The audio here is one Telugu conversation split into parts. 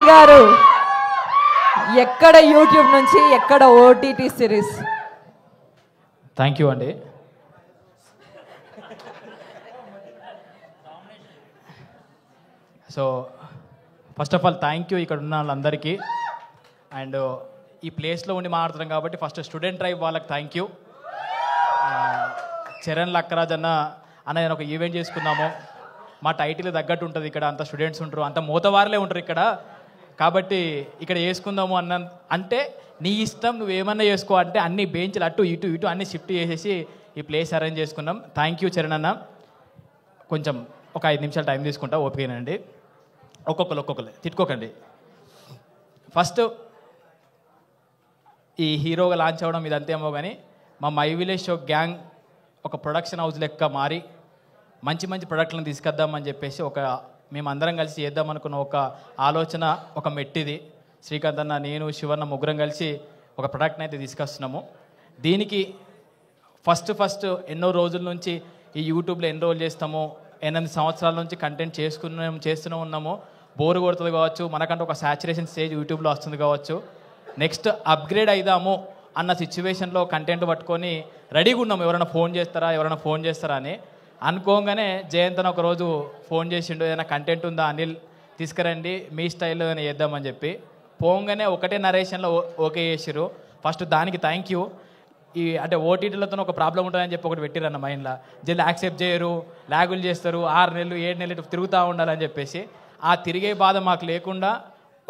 గారు ఎక్కడ యూట్యూబ్ నుంచి ఎక్కడ ఓటీటీ సిరీస్. థ్యాంక్ యూ అండి. So first of all thank you ఇక్కడ ఉన్న వాళ్ళందరికీ. అండ్ ఈ ప్లేస్లో ఉండి మాట్లాడుతున్నాం కాబట్టి ఫస్ట్ స్టూడెంట్ డ్రైవ్ వాళ్ళకి థ్యాంక్ యూ. చరణ్ లక్కరాజ్ అన్న నేను ఒక ఈవెంట్ చేసుకున్నాము. మా టైటిల్ తగ్గట్టు ఉంటుంది, ఇక్కడ అంత స్టూడెంట్స్ ఉంటారు, అంత మూతవారులే ఉంటారు ఇక్కడ, కాబట్టి ఇక్కడ చేసుకుందాము అంటే నీ ఇష్టం నువ్వేమన్నా చేసుకో అంటే అన్ని బెంచ్లు అటు ఇటు ఇటు అన్ని షిఫ్ట్ చేసేసి ఈ ప్లేస్ అరేంజ్ చేసుకున్నాం. థ్యాంక్ యూ చరణ్ అన్న. కొంచెం ఒక 5 నిమిషాలు టైం తీసుకుంటా, ఓపికనండి. ఒక్కొక్కరు తిట్టుకోకండి. ఫస్ట్ ఈ హీరోగా లాంచ్ అవ్వడం ఇదంతేమో కానీ మా మై విలేజ్ షో గ్యాంగ్ ఒక ప్రొడక్షన్ హౌస్ లెక్క మారి మంచి మంచి ప్రొడక్ట్లను తీసుకొద్దామని చెప్పేసి మేమందరం కలిసి చేద్దామనుకున్న ఒక ఆలోచన, ఒక మెట్టిది. శ్రీకాంత్ అన్న, నేను, శివన్న ముగ్గురం కలిసి ఒక ప్రొడక్ట్ని అయితే తీసుకొస్తున్నాము. దీనికి ఫస్ట్ ఎన్నో రోజుల నుంచి ఈ యూట్యూబ్లో ఎన్రోల్ చేస్తాము, 8 సంవత్సరాల నుంచి కంటెంట్ చేస్తూనే ఉన్నాము. బోరు కొడుతుంది కావచ్చు, మనకంటే ఒక సాచురేషన్ స్టేజ్ యూట్యూబ్లో వస్తుంది కావచ్చు, నెక్స్ట్ అప్గ్రేడ్ అయిదాము అన్న సిచ్యువేషన్లో కంటెంట్ పట్టుకొని రెడీగా ఉన్నాము. ఎవరైనా ఫోన్ చేస్తారా అని అనుకోగానే జయంత్ అని ఒకరోజు ఫోన్ చేసిండు, ఏదైనా కంటెంట్ ఉందా అనిల్ తీసుకురండి మీ స్టైల్లో ఏదైనా చేద్దామని చెప్పి. పోగానే ఒకటే నరేషన్లో ఓకే చేసిర్రు. ఫస్ట్ దానికి థ్యాంక్ యూ. అంటే ఓటీటీలతో ఒక ప్రాబ్లం ఉంటుందని చెప్పి ఒకటి పెట్టిరన్న మైండ్లో, జల్ది యాక్సెప్ట్ చేయరు, ల్యాగులు చేస్తారు, 6 నెలలు 7 నెలలు తిరుగుతూ ఉండాలని చెప్పేసి. ఆ తిరిగే బాధ మాకు లేకుండా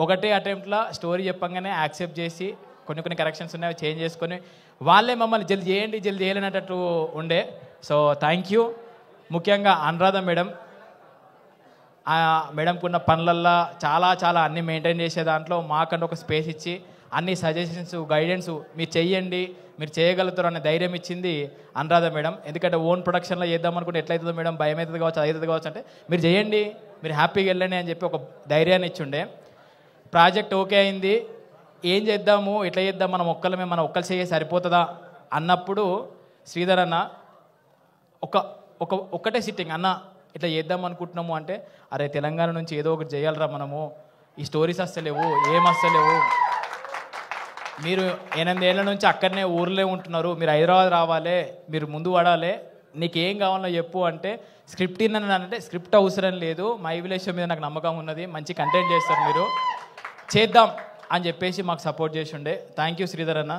ఒకటే అటెంప్ట్లో స్టోరీ చెప్పంగానే యాక్సెప్ట్ చేసి కొన్ని కరెక్షన్స్ ఉన్నాయి చేంజ్ చేసుకొని వాళ్ళే మమ్మల్ని జల్ది చేయలేనట్టు ఉండే. So thank you. ముఖ్యంగా అనురాధ మేడంకు ఉన్న పనులల్లో చాలా అన్నీ మెయింటైన్ చేసే దాంట్లో మాకంటే ఒక స్పేస్ ఇచ్చి అన్ని సజెషన్స్, గైడెన్స్ మీరు చెయ్యండి, మీరు చేయగలుగుతారు అనే ధైర్యం ఇచ్చింది అనురాధ మేడం. ఎందుకంటే ఓన్ ప్రొడక్షన్లో చేద్దామనుకుంటే ఎట్లయితుందో మేడం, భయం అవుతుంది కావచ్చు, అవుతుంది కావచ్చు అంటే మీరు చేయండి, మీరు హ్యాపీగా వెళ్ళండి అని చెప్పి ఒక ధైర్యాన్ని ఇచ్చిండే. ప్రాజెక్ట్ ఓకే అయింది. ఏం చేద్దాము, ఎట్లా చేద్దాం, మనం ఒక్కరు చేయ సరిపోతుందా అన్నప్పుడు శ్రీధర్ అన్న ఒక్కటే సిట్టింగ్, అన్న ఇట్లా చేద్దాం అనుకుంటున్నాము అంటే, అరే తెలంగాణ నుంచి ఏదో ఒకటి చేయాలరా మనము, ఈ స్టోరీస్ వస్తలేవు, ఏం వస్తలేవు, మీరు 8 ఏళ్ళ నుంచి అక్కడనే ఊర్లే ఉంటున్నారు, మీరు హైదరాబాద్ రావాలి, మీరు ముందు పడాలి, నీకేం కావాలో చెప్పు అంటే స్క్రిప్ట్ అంటే స్క్రిప్ట్ అవసరం లేదు, మై విలేజ్ మీద నాకు నమ్మకం ఉన్నది, మంచి కంటెంట్ చేస్తారు, మీరు చేద్దాం అని చెప్పేసి మాకు సపోర్ట్ చేసి ఉండే. థ్యాంక్ యూ శ్రీధర్ అన్న.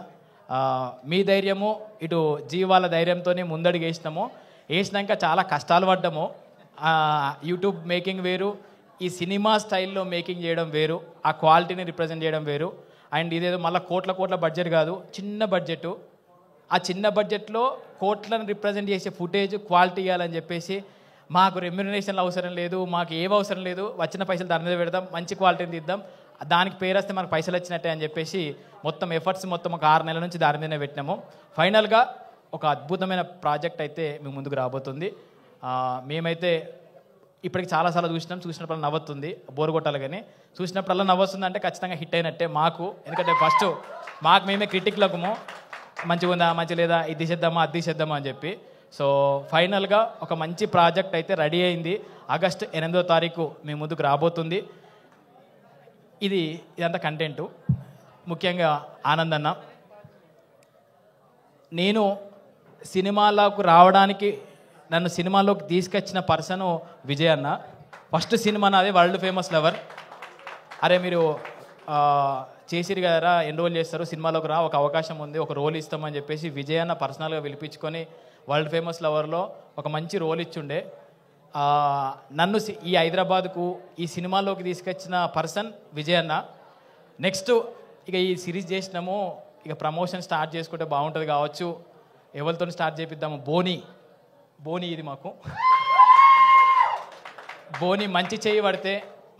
మీ ధైర్యము, ఇటు జీవాల ధైర్యంతోనే ముందడుగు వేసినాక చాలా కష్టాలు పడ్డాము. యూట్యూబ్ మేకింగ్ వేరు, ఈ సినిమా స్టైల్లో మేకింగ్ చేయడం వేరు, ఆ క్వాలిటీని రిప్రజెంట్ చేయడం వేరు. అండ్ ఇదేదో మళ్ళీ కోట్ల బడ్జెట్ కాదు, చిన్న బడ్జెట్. ఆ చిన్న బడ్జెట్లో కోట్లను రిప్రజెంట్ చేసే ఫుటేజ్ క్వాలిటీ ఇవ్వాలని చెప్పేసి మాకు రెమ్యునరేషన్లు అవసరం లేదు, మాకు ఏం అవసరం లేదు, వచ్చిన పైసలు దాని మీద పెడదాం, మంచి క్వాలిటీని తీద్దాం, దానికి పేరు వస్తే మనకు పైసలు వచ్చినట్టే అని చెప్పేసి మొత్తం ఎఫర్ట్స్ మొత్తం ఒక 6 నెలల నుంచి దాని మీదనే పెట్టినాము. ఫైనల్గా ఒక అద్భుతమైన ప్రాజెక్ట్ అయితే మీ ముందుకు రాబోతుంది. మేమైతే ఇప్పటికి చాలాసార్లు చూసినప్పుడల్లా నవ్వుతుంది, బోరు కొట్టాలి, కానీ చూసినప్పుడల్లా నవ్వుతుంది అంటే ఖచ్చితంగా హిట్ అయినట్టే మాకు. ఎందుకంటే ఫస్ట్ మాకు మేమే క్రిటిక్లకము, మంచిగా ఉందా, మంచి లేదా, ఇది తీసేద్దామా అది తీసేద్దామా అని చెప్పి. సో ఫైనల్గా ఒక మంచి ప్రాజెక్ట్ అయితే రెడీ అయింది. ఆగస్టు 8వ తారీఖు మీ ముందుకు రాబోతుంది. ఇదంతా కంటెంటు. ముఖ్యంగా ఆనందన్న, నేను సినిమాలోకి రావడానికి నన్ను సినిమాలోకి తీసుకొచ్చిన పర్సను విజయ్ అన్న. ఫస్ట్ సినిమా నాది వరల్డ్ ఫేమస్ లవర్. అరే మీరు చేసిరు కదరా, ఎన్రోల్ చేస్తారు, సినిమాలోకి రా, ఒక అవకాశం ఉంది, ఒక రోల్ ఇస్తామని చెప్పేసి విజయ్ అన్న పర్సనల్గా పిలిపించుకొని వరల్డ్ ఫేమస్ లవర్లో ఒక మంచి రోల్ ఇచ్చుండే. నన్ను ఈ హైదరాబాద్కు ఈ సినిమాలోకి తీసుకొచ్చిన పర్సన్ విజయ్ అన్న. నెక్స్ట్ ఇక ఈ సిరీస్ చేసినాము, ఇక ప్రమోషన్ స్టార్ట్ చేసుకుంటే బాగుంటుంది కావచ్చు, ఎవరితో స్టార్ట్ చేపిద్దాము, బోని ఇది మాకు బోని మంచి చేయి పడితే,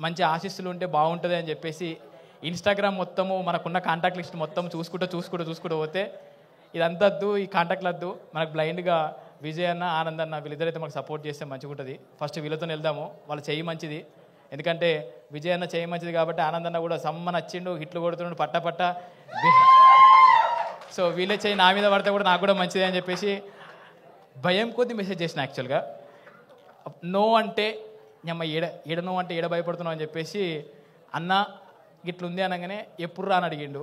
మంచి ఆశీస్సులు ఉంటే బాగుంటుంది అని చెప్పేసి ఇన్స్టాగ్రామ్ మొత్తము మనకున్న కాంటాక్ట్ లిస్ట్ మొత్తం చూసుకుంటూ పోతే ఇదంతా వద్దు, ఈ కాంటాక్ట్లు వద్దు, మనకు బ్లైండ్గా విజయ్ అన్న, ఆనంద్ అన్న వీళ్ళిద్దరైతే మనకు సపోర్ట్ చేస్తే మంచిగా ఉంటుంది. ఫస్ట్ వీళ్ళతో వెళ్దాము, వాళ్ళ చెయ్యి మంచిది. ఎందుకంటే విజయ్ అన్న చెయ్యి మంచిది కాబట్టి ఆనంద్ అన్న కూడా సమ్మ నచ్చిండు, హిట్లు కొడుతున్నాడు పట్ట. సో వీళ్ళే చెయ్యి నా మీద పడితే కూడా నాకు కూడా మంచిది అని చెప్పేసి భయం కొద్ది మెసేజ్ చేసిన. యాక్చువల్గా నో అంటే నో అంటే భయపడుతున్నావు అని చెప్పేసి, అన్న ఇట్లుంది అనగానే ఎప్పుడు రా అని అడిగిండు.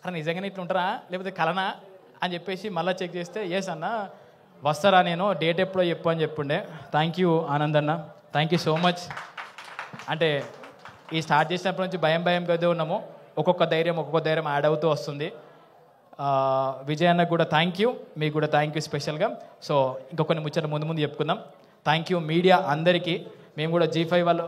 అరే నిజంగానే ఇట్లా ఉంటారా లేకపోతే కలనా అని చెప్పేసి మళ్ళీ చెక్ చేస్తే ఎస్ అన్న వస్తారా, నేను డేట్ ఎప్పుడో చెప్పు అని చెప్పుండే. థ్యాంక్ యూ ఆనంద్ అన్న, థ్యాంక్ యూ సో మచ్. అంటే ఈ స్టార్ట్ చేసినప్పటి నుంచి భయంగా ఉన్నాము, ఒక్కొక్క ధైర్యం యాడ్ అవుతూ వస్తుంది. విజయ్ అన్నకు కూడా థ్యాంక్ యూ, మీకు కూడా థ్యాంక్ యూ స్పెషల్గా. సో ఇంకొన్ని ముచ్చట్లు ముందు చెప్పుకుందాం. థ్యాంక్ యూ మీడియా అందరికీ. మేము కూడా G5 వాళ్ళు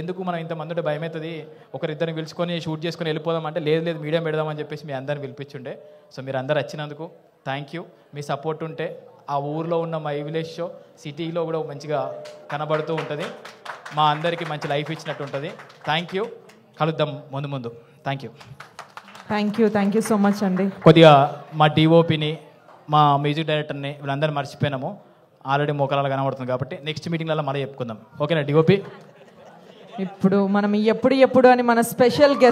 ఎందుకు మనం ఇంతమంది ఉంటే భయం అవుతుంది, ఒకరిద్దరిని పిలుచుకొని షూట్ చేసుకొని వెళ్ళిపోదాం అంటే లేదు మీడియా పెడదామని చెప్పేసి మీ అందరిని పిలిపించుండే. సో మీరు అందరు వచ్చినందుకు థ్యాంక్ యూ. మీ సపోర్ట్ ఉంటే ఆ ఊర్లో ఉన్న మై విలేజ్ షో సిటీలో కూడా మంచిగా కనబడుతూ ఉంటుంది, మా అందరికీ మంచి లైఫ్ ఇచ్చినట్టు ఉంటుంది. థ్యాంక్ యూ, కలుద్దాం ముందు. థ్యాంక్ యూ సో మచ్ అండి. కొద్దిగా మా డిఓపిని, మా మ్యూజిక్ డైరెక్టర్ని వీళ్ళందరూ మర్చిపోయినాము, ఆల్రెడీ మోకాలలో కనబడుతుంది కాబట్టి నెక్స్ట్ మీటింగ్లలో మళ్ళీ చెప్పుకుందాం. ఓకేనా డిఓపి? ఇప్పుడు మనం ఎప్పుడు అని మన స్పెషల్ గెస్ట్